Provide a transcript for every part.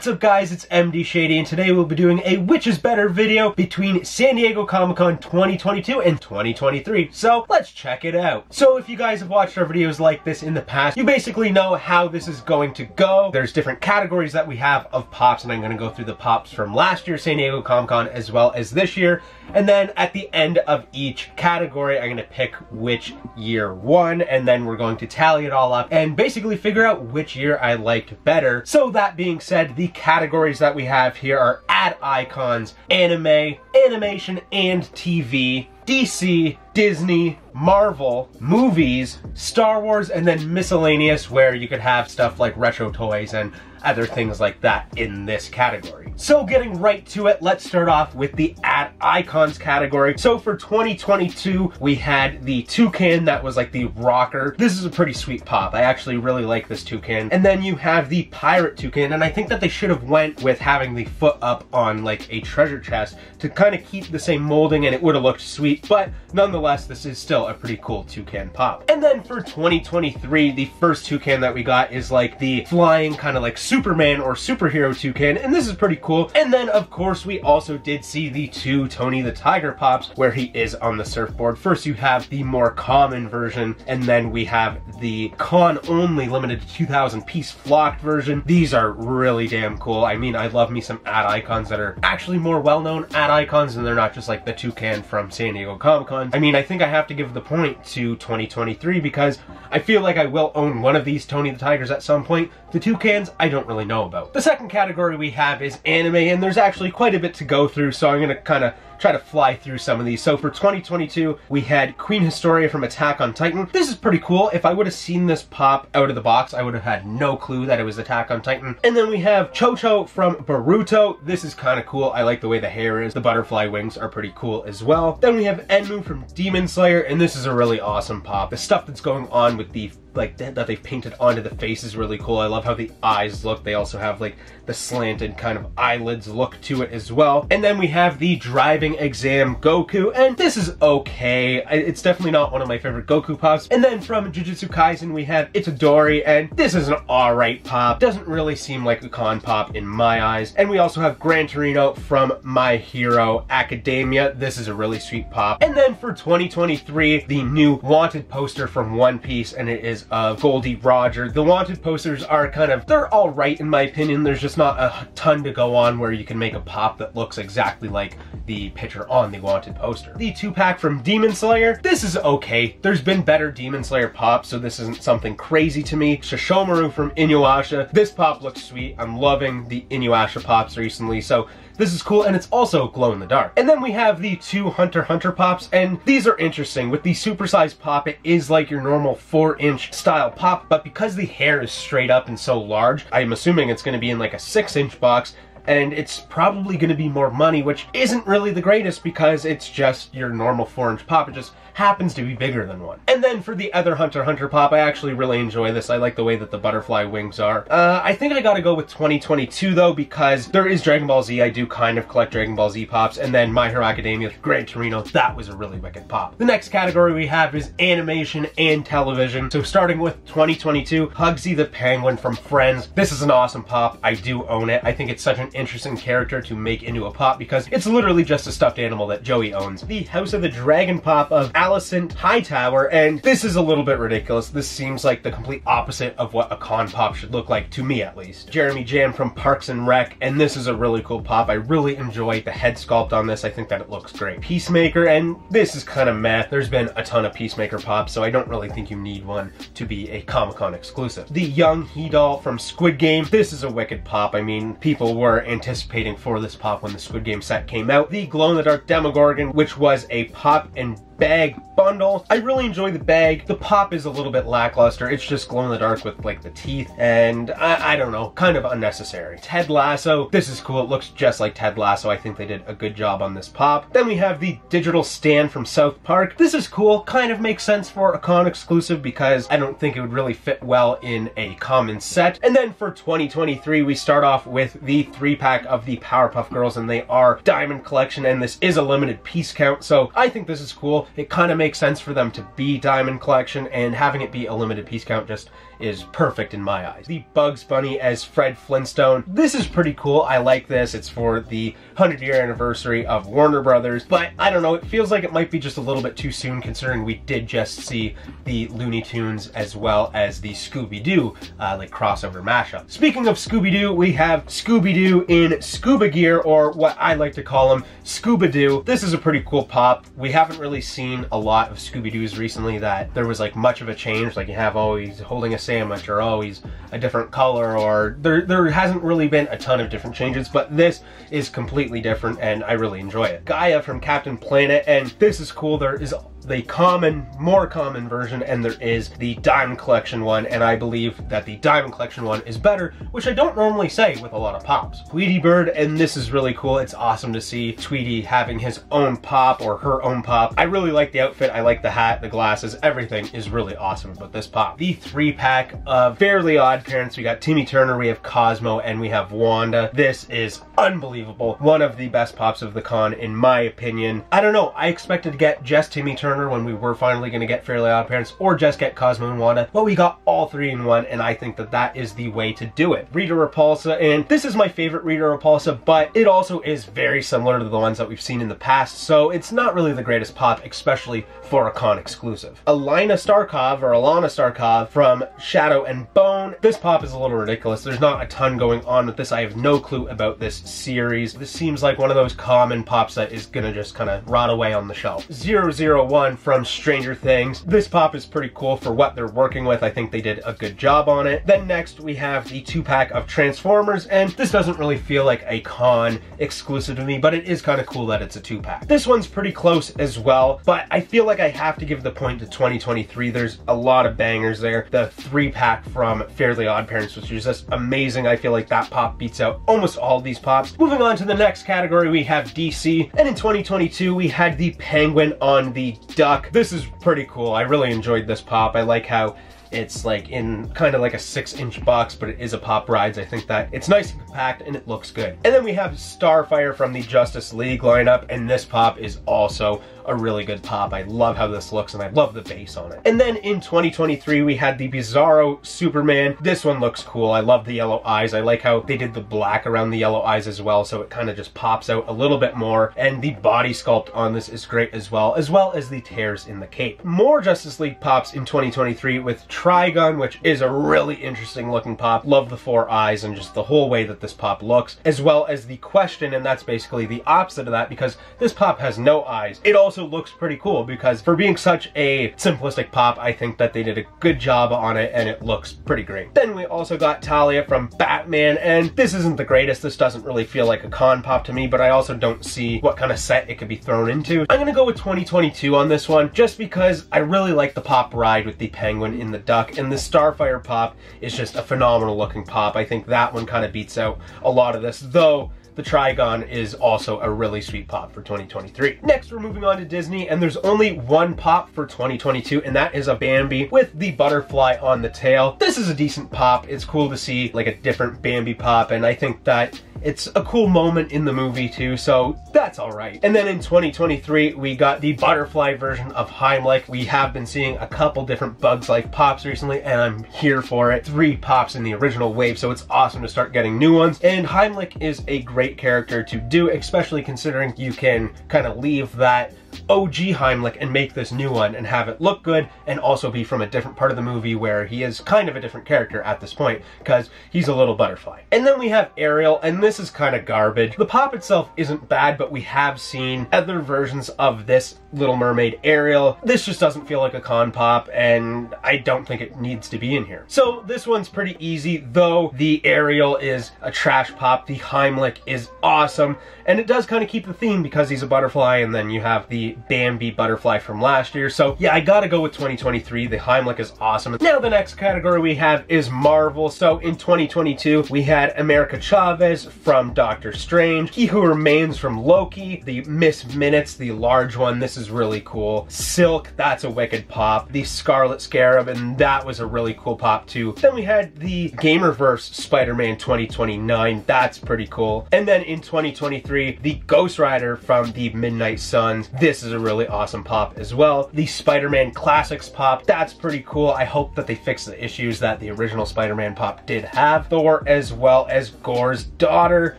What's up guys, it's MD Shady and today we'll be doing a which is better video between San Diego Comic-Con 2022 and 2023. So let's check it out. So if you guys have watched our videos like this in the past, you basically know how this is going to go. There's different categories that we have of pops, and I'm going to go through the pops from last year San Diego Comic-Con as well as this year. And then at the end of each category, I'm going to pick which year won, and then we're going to tally it all up and basically figure out which year I liked better. So that being said, the categories that we have here are ad icons, anime, animation and TV, DC, Disney, Marvel, movies, Star Wars, and then miscellaneous, where you could have stuff like retro toys and other things like that in this category. So getting right to it, let's start off with the ad icons category. So for 2022, we had the toucan that was like the rocker. This is a pretty sweet pop. I actually really like this toucan. And then you have the pirate toucan, and I think that they should have went with having the foot up on like a treasure chest to kind of keep the same molding, and it would have looked sweet, but nonetheless, this is still a pretty cool toucan pop. And then for 2023, the first toucan that we got is like the flying kind of like Superman or superhero toucan, and this is pretty cool. And then of course we also did see the two Tony the Tiger pops where he is on the surfboard. First you have the more common version, and then we have the con only limited to 2,000 piece flocked version. These are really damn cool. I mean, I love me some ad icons that are actually more well-known ad icons, and they're not just like the toucan from San Diego Comic-Con. I mean, I think I have to give the point to 2023 because I feel like I will own one of these Tony the Tigers at some point. The toucans, I don't really know about. The second category we have is anime, and there's actually quite a bit to go through, so I'm gonna kind of try to fly through some of these. So for 2022, we had Queen Historia from Attack on Titan. This is pretty cool. If I would have seen this pop out of the box, I would have had no clue that it was Attack on Titan. And then we have Cho-Cho from Boruto. This is kind of cool. I like the way the hair is. The butterfly wings are pretty cool as well. Then we have Enmu from Demon Slayer, and this is a really awesome pop. The stuff that's going on with the like that they've painted onto the face is really cool. I love how the eyes look. They also have like the slanted kind of eyelids look to it as well. And then we have the driving exam Goku, and this is okay. It's definitely not one of my favorite Goku pops. And then from Jujutsu Kaisen we have Itadori, and this is an alright pop. Doesn't really seem like a con pop in my eyes. And we also have Gran Torino from My Hero Academia. This is a really sweet pop. And then for 2023, the new Wanted poster from One Piece, and it is of Goldie Roger. The Wanted posters are kind of, they're all right in my opinion. There's just not a ton to go on where you can make a pop that looks exactly like the picture on the Wanted poster. The 2-pack from Demon Slayer, this is okay. There's been better Demon Slayer pops, so this isn't something crazy to me. Shishomaru from Inuyasha, this pop looks sweet. I'm loving the Inuyasha pops recently, so this is cool, and it's also glow in the dark. And then we have the two Hunter x Hunter pops, and these are interesting. With the supersized pop, it is like your normal 4-inch style pop, but because the hair is straight up and so large, I'm assuming it's going to be in like a 6-inch box, and it's probably going to be more money, which isn't really the greatest because it's just your normal 4-inch pop. It just happens to be bigger than one. And then for the other Hunter x Hunter pop, I actually really enjoy this. I like the way that the butterfly wings are. I think I gotta go with 2022 though, because there is Dragon Ball Z. I do kind of collect Dragon Ball Z pops, and then My Hero Academia, Gran Torino, that was a really wicked pop. The next category we have is animation and television. So starting with 2022, Hugsy the Penguin from Friends. This is an awesome pop. I do own it. I think it's such an interesting character to make into a pop because it's literally just a stuffed animal that Joey owns. The House of the Dragon pop of Alicent Hightower, and this is a little bit ridiculous. This seems like the complete opposite of what a con pop should look like, to me at least. Jeremy Jam from Parks and Rec, and this is a really cool pop. I really enjoy the head sculpt on this. I think that it looks great. Peacemaker, and this is kind of meh. There's been a ton of Peacemaker pops, so I don't really think you need one to be a Comic-Con exclusive. The Young He-Doll from Squid Game. This is a wicked pop. I mean, people were anticipating for this pop when the Squid Game set came out. The glow-in-the-dark Demogorgon, which was a pop and bag bundle. I really enjoy the bag. The pop is a little bit lackluster. It's just glow in the dark with like the teeth, and I don't know, kind of unnecessary. Ted Lasso, this is cool. It looks just like Ted Lasso. I think they did a good job on this pop. Then we have the digital stand from South Park. This is cool. Kind of makes sense for a con exclusive because I don't think it would really fit well in a common set. And then for 2023, we start off with the 3-pack of the Powerpuff Girls, and they are Diamond Collection, and this is a limited piece count, so I think this is cool. It kind of makes sense for them to be Diamond Collection, and having it be a limited piece count just is perfect in my eyes. The Bugs Bunny as Fred Flintstone. This is pretty cool. I like this. It's for the 100-year anniversary of Warner Brothers, but I don't know, it feels like it might be just a little bit too soon considering we did just see the Looney Tunes as well as the Scooby-Doo like crossover mashup. Speaking of Scooby-Doo, we have Scooby-Doo in scuba gear, or what I like to call him, Scuba-Doo. This is a pretty cool pop. We haven't really seen a lot of Scooby-Doos recently that there was like much of a change, like you have always holding a sandwich or always a different color, or there hasn't really been a ton of different changes, but this is completely different and I really enjoy it. Gaia from Captain Planet, and this is cool. There is the more common version, and there is the Diamond Collection one, and I believe that the Diamond Collection one is better, which I don't normally say with a lot of pops. Tweety Bird, and this is really cool. It's awesome to see Tweety having his own pop, or her own pop. I really like the outfit, I like the hat, the glasses, everything is really awesome about this pop. The 3-pack of Fairly Odd Parents, we got Timmy Turner, we have Cosmo, and we have Wanda. This is unbelievable. One of the best pops of the con, in my opinion. I don't know, I expected to get just Timmy Turner when we were finally going to get Fairly Odd Parents, or just get Cosmo and Wanda, but we got all three in one, and I think that that is the way to do it. Rita Repulsa, and this is my favorite Rita Repulsa, but it also is very similar to the ones that we've seen in the past, so it's not really the greatest pop, especially for a con exclusive. Alana Starkov from Shadow and Bone. This pop is a little ridiculous. There's not a ton going on with this. I have no clue about this series. This seems like one of those common pops that is gonna just kind of rot away on the shelf. 001 from Stranger Things. This pop is pretty cool for what they're working with. I think they did a good job on it. Then next we have the 2-pack of Transformers, and this doesn't really feel like a con exclusive to me, but it is kind of cool that it's a 2-pack. This one's pretty close as well, but I feel like I have to give the point to 2023. There's a lot of bangers there. The 3-pack from Fairly Odd Parents, which is just amazing. I feel like that pop beats out almost all of these pops. Moving on to the next category, we have DC, and in 2022 we had the Penguin on the duck. This is pretty cool. I really enjoyed this pop. I like how it's like in kind of like a 6-inch box, but it is a pop rides. I think that it's nice and compact and it looks good. And then we have Starfire from the Justice League lineup, and this pop is also a really good pop. I love how this looks and I love the base on it. And then in 2023 we had the Bizarro Superman. This one looks cool. I love the yellow eyes. I like how they did the black around the yellow eyes as well, so it kind of just pops out a little bit more, and the body sculpt on this is great as well as the tears in the cape. More Justice League pops in 2023 with Trigun, which is a really interesting looking pop. Love the 4 eyes and just the whole way that this pop looks, as well as the Question, and that's basically the opposite of that because this pop has no eyes. It also looks pretty cool because for being such a simplistic pop, I think that they did a good job on it and it looks pretty great. Then we also got Talia from Batman, and this isn't the greatest. This doesn't really feel like a con pop to me, but I also don't see what kind of set it could be thrown into. I'm gonna go with 2022 on this one just because I really like the pop ride with the Penguin in the duck, and the Starfire pop is just a phenomenal looking pop. I think that one kind of beats out a lot of this, though the Trigon is also a really sweet pop for 2023. Next, we're moving on to Disney, and there's only one pop for 2022, and that is a Bambi with the butterfly on the tail. This is a decent pop. It's cool to see like a different Bambi pop, and I think that it's a cool moment in the movie too, so that's alright. And then in 2023, we got the butterfly version of Heimlich. We have been seeing a couple different Bugs Life pops recently, and I'm here for it. 3 pops in the original wave, so it's awesome to start getting new ones. And Heimlich is a great character to do, especially considering you can kind of leave that OG Heimlich and make this new one and have it look good and also be from a different part of the movie where he is kind of a different character at this point because he's a little butterfly. And then we have Ariel, and this is kind of garbage. The pop itself isn't bad, but we have seen other versions of this Little Mermaid Ariel. This just doesn't feel like a con pop, and I don't think it needs to be in here. So this one's pretty easy, though the Ariel is a trash pop. The Heimlich is awesome, and it does kind of keep the theme because he's a butterfly, and then you have the Bambi butterfly from last year. So yeah, I gotta go with 2023. The Heimlich is awesome. Now the next category we have is Marvel. So in 2022, we had America Chavez from Doctor Strange, He Who Remains from Loki, the Miss Minutes, the large one. This is really cool. Silk, that's a wicked pop. The Scarlet Scarab, and that was a really cool pop too. Then we had the Gamerverse Spider-Man 2029. That's pretty cool. And then in 2023, the Ghost Rider from the Midnight Suns. This this is a really awesome pop as well. The Spider-Man Classics pop, that's pretty cool. I hope that they fix the issues that the original Spider-Man pop did have. Thor, as well as Gore's daughter,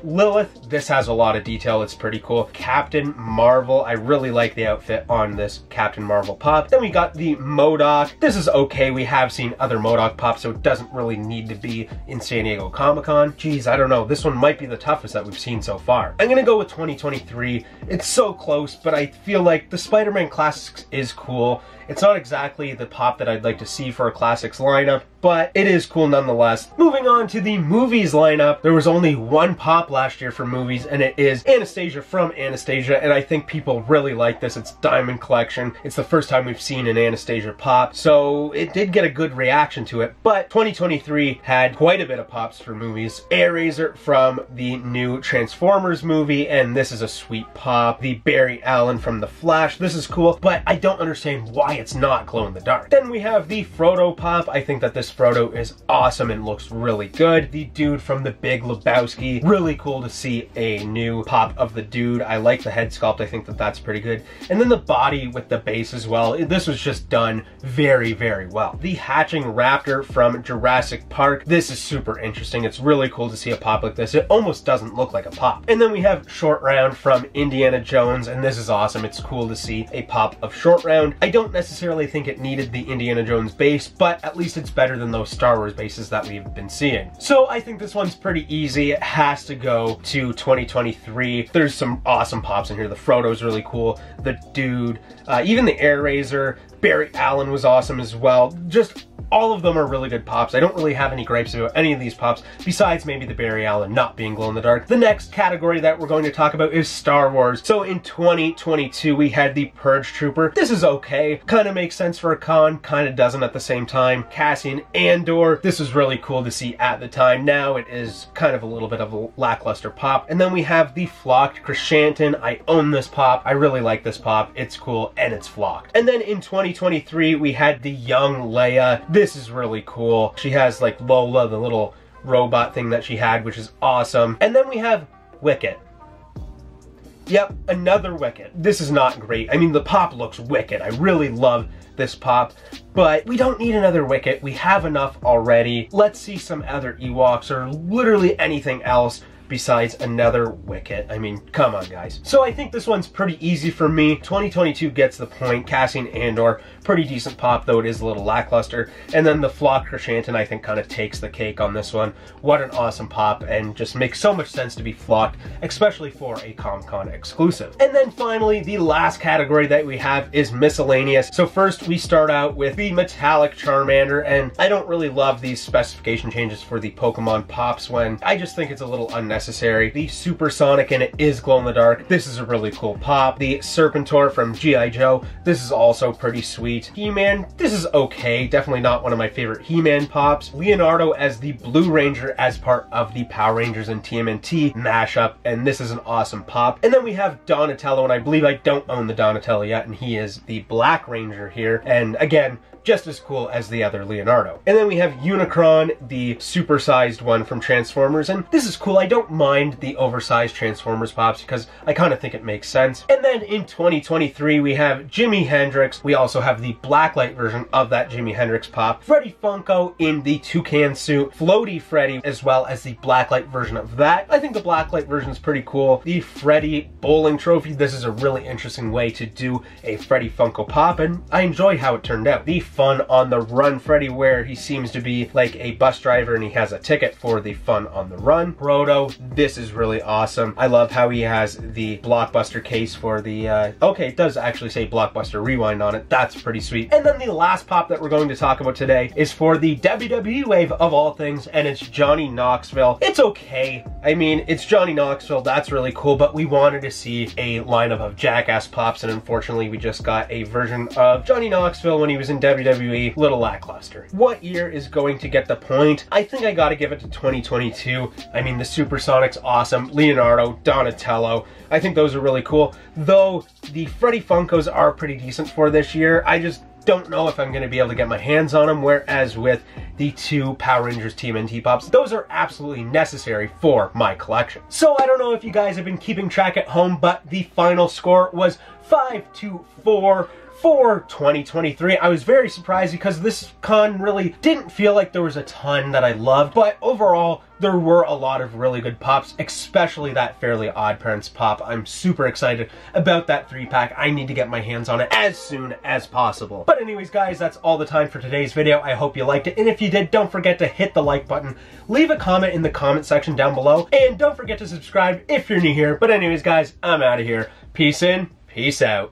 Lilith. This has a lot of detail. It's pretty cool. Captain Marvel. I really like the outfit on this Captain Marvel pop. Then we got the MODOK. This is okay. We have seen other MODOK pops, so it doesn't really need to be in San Diego Comic-Con. Geez, I don't know. This one might be the toughest that we've seen so far. I'm gonna go with 2023. It's so close, but I feel like the Spider-Man Classics is cool. It's not exactly the pop that I'd like to see for a Classics lineup, but it is cool nonetheless. Moving on to the movies lineup, there was only one pop last year for movies, and it is Anastasia from Anastasia, and I think people really like this. It's Diamond Collection. It's the first time we've seen an Anastasia pop, so it did get a good reaction to it, but 2023 had quite a bit of pops for movies. Airazor from the new Transformers movie, and this is a sweet pop. The Barry Allen from The Flash, this is cool, but I don't understand why it's not glow in the dark. Then we have the Frodo pop. I think that this Frodo is awesome and looks really good. The dude from The Big Lebowski, really cool to see a new pop of the dude. I like the head sculpt. I think that that's pretty good. And then the body with the base as well. This was just done very, very well. The Hatching Raptor from Jurassic Park. This is super interesting. It's really cool to see a pop like this. It almost doesn't look like a pop. And then we have Short Round from Indiana Jones, and this is awesome. It's cool to see a pop of Short Round. I don't necessarily think it needed the Indiana Jones base, but at least it's better than those Star Wars bases that we've been seeing. So I think this one's pretty easy. It has to go to 2023. There's some awesome pops in here. The Frodo's really cool. The dude, even the Airazor, Barry Allen was awesome as well. Just all of them are really good pops. I don't really have any gripes about any of these pops, besides maybe the Barry Allen not being glow in the dark. The next category that we're going to talk about is Star Wars. So in 2022, we had the Purge Trooper. This is okay. Kind of makes sense for a con, kind of doesn't at the same time. Cassian Andor. This was really cool to see at the time. Now it is kind of a little bit of a lackluster pop. And then we have the Flocked Krishantin. I own this pop. I really like this pop. It's cool and it's flocked. And then in 2023, we had the Young Leia. This is really cool. She has like Lola, the little robot thing that she had, which is awesome. And then we have Wicket. Yep, another Wicket. This is not great. I mean, the pop looks wicked. I really love this pop, but we don't need another Wicket. We have enough already. Let's see some other Ewoks or literally anything else besides another Wicket. I mean, come on, guys. So I think this one's pretty easy for me. 2022 gets the point. Cassian Andor, pretty decent pop, though it is a little lackluster. And then the Flocked Krishantin, I think, kind of takes the cake on this one. What an awesome pop, and just makes so much sense to be flocked, especially for a Comic-Con exclusive. And then finally, the last category that we have is Miscellaneous. So first, we start out with the Metallic Charmander, and I don't really love these specification changes for the Pokemon pops when I just think it's a little unnecessary. The Supersonic, and it is glow in the dark. This is a really cool pop. The Serpentor from G.I. Joe. This is also pretty sweet. He-Man, this is okay. Definitely not one of my favorite He-Man pops. Leonardo as the Blue Ranger as part of the Power Rangers and TMNT mashup, and this is an awesome pop. And then we have Donatello, and I believe I don't own the Donatello yet, and he is the Black Ranger here. And again, just as cool as the other Leonardo. And then we have Unicron, the supersized one from Transformers, and this is cool. I don't mind the oversized Transformers pops because I kind of think it makes sense. And then in 2023, we have Jimi Hendrix. We also have the blacklight version of that Jimi Hendrix pop. Freddy Funko in the toucan suit. Floaty Freddy, as well as the blacklight version of that. I think the blacklight version is pretty cool. The Freddy bowling trophy. This is a really interesting way to do a Freddy Funko pop, and I enjoyed how it turned out. The Fun on the Run Freddy, where he seems to be like a bus driver and he has a ticket for the Fun on the Run. Proto, this is really awesome. I love how he has the Blockbuster case for the, okay, it does actually say Blockbuster Rewind on it. That's pretty sweet. And then the last pop that we're going to talk about today is for the WWE wave of all things, and it's Johnny Knoxville. It's okay. I mean, it's Johnny Knoxville. That's really cool, but we wanted to see a lineup of Jackass pops, and unfortunately we just got a version of Johnny Knoxville when he was in WWE, little lackluster. What year is going to get the point? I think I gotta give it to 2022. I mean, the Supersonic's awesome. Leonardo, Donatello, I think those are really cool. Though the Freddy Funkos are pretty decent for this year, I just don't know if I'm going to be able to get my hands on them, whereas with the 2 Power Rangers TMNT Pops, those are absolutely necessary for my collection. So I don't know if you guys have been keeping track at home, but the final score was 5-4 for 2023. I was very surprised because this con really didn't feel like there was a ton that I loved, but overall there were a lot of really good pops, especially that Fairly Odd Parents pop. I'm super excited about that 3-pack. I need to get my hands on it as soon as possible. But anyways guys, that's all the time for today's video. I hope you liked it, and if you did, don't forget to hit the like button, leave a comment in the comment section down below, and don't forget to subscribe if you're new here. But anyways guys, I'm out of here. Peace in, peace out.